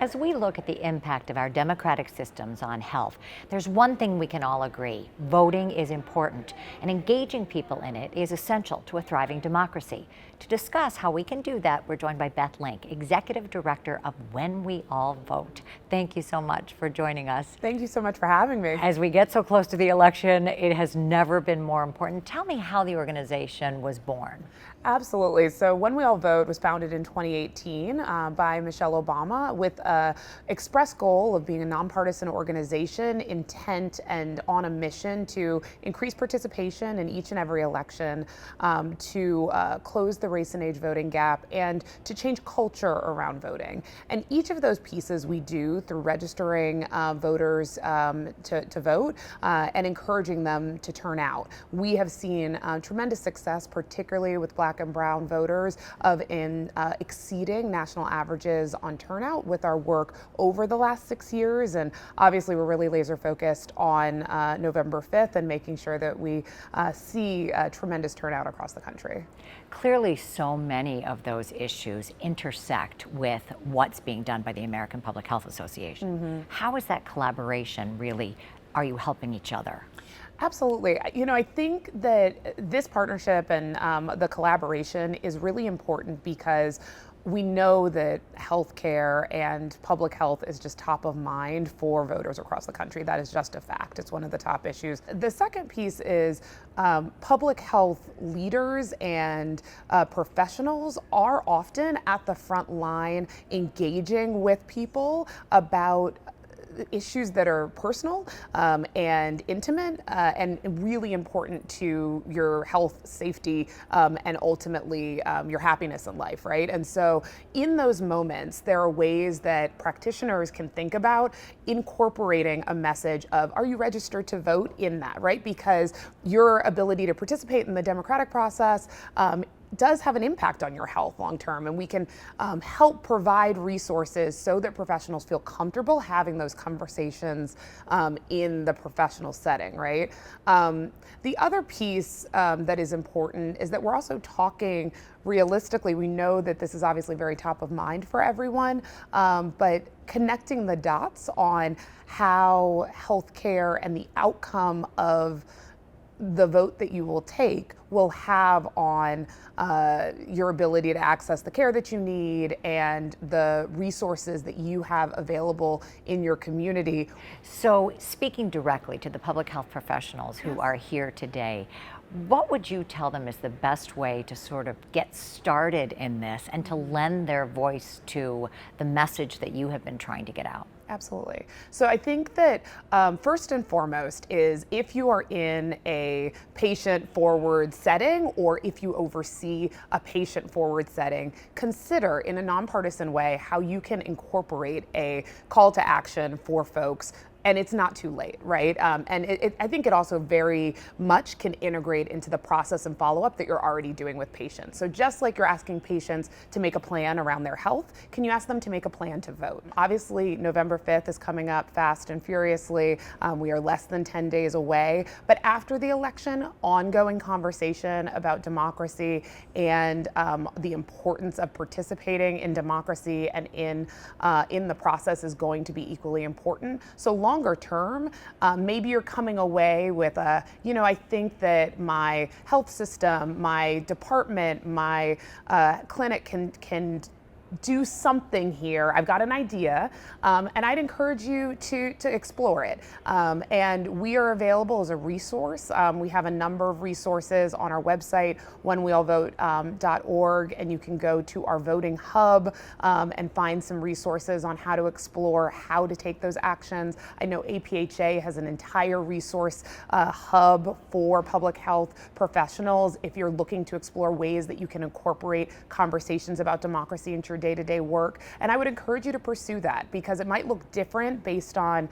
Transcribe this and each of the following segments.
As we look at the impact of our democratic systems on health, there's one thing we can all agree: voting is important, and engaging people in it is essential to a thriving democracy. To discuss how we can do that, we're joined by Beth Lynk, Executive Director of When We All Vote. Thank you so much for joining us. Thank you so much for having me. As we get so close to the election, it has never been more important. Tell me how the organization was born. Absolutely. So When We All Vote was founded in 2018 by Michelle Obama with an express goal of being a nonpartisan organization, intent and on a mission to increase participation in each and every election, to close the race and age voting gap, and to change culture around voting. And each of those pieces we do through registering voters to vote and encouraging them to turn out. We have seen tremendous success, particularly with Black and brown voters, in exceeding national averages on turnout with our work over the last 6 years. And obviously we're really laser focused on November 5th and making sure that we see tremendous turnout across the country. Clearly, so many of those issues intersect with what's being done by the American Public Health Association. Mm-hmm. How is that collaboration really? Are you helping each other? Absolutely. You know, I think that this partnership and the collaboration is really important because we know that healthcare and public health is just top of mind for voters across the country. That is just a fact. It's one of the top issues. The second piece is public health leaders and professionals are often at the front line engaging with people about issues that are personal and intimate and really important to your health, safety, and ultimately your happiness in life, right? And so in those moments, there are ways that practitioners can think about incorporating a message of, are you registered to vote, in that, right? Because your ability to participate in the democratic process does have an impact on your health long term, and we can help provide resources so that professionals feel comfortable having those conversations in the professional setting, right? The other piece that is important is that we're also talking realistically. We know that this is obviously very top of mind for everyone, but connecting the dots on how healthcare and the outcome of the vote that you will take will have on your ability to access the care that you need and the resources that you have available in your community. So, speaking directly to the public health professionals who are here today, what would you tell them is the best way to sort of get started in this and to lend their voice to the message that you have been trying to get out? Absolutely. So I think that first and foremost is, if you are in a patient-forward setting or if you oversee a patient-forward setting, consider in a nonpartisan way how you can incorporate a call to action for folks. And it's not too late, right? And I think it also very much can integrate into the process and follow-up that you're already doing with patients. So just like you're asking patients to make a plan around their health, can you ask them to make a plan to vote? Obviously, November 5th is coming up fast and furiously. We are less than 10 days away. But after the election, ongoing conversation about democracy and the importance of participating in democracy and in the process is going to be equally important. So longer term, maybe you're coming away with I think that my health system, my department, my clinic can do something here. I've got an idea, and I'd encourage you to explore it. And we are available as a resource. We have a number of resources on our website, whenweallvote.org, and you can go to our voting hub and find some resources on how to explore how to take those actions. I know APHA has an entire resource hub for public health professionals if you're looking to explore ways that you can incorporate conversations about democracy into your day-to-day work. And I would encourage you to pursue that, because it might look different based on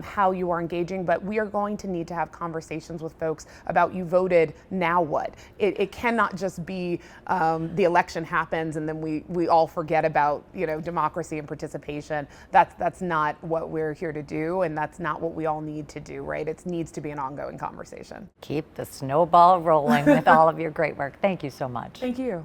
how you are engaging, but we are going to need to have conversations with folks about, you voted, now what? It cannot just be the election happens and then we all forget about democracy and participation. That's not what we're here to do, and that's not what we all need to do, right? It needs to be an ongoing conversation. Keep the snowball rolling with all of your great work. Thank you so much. Thank you.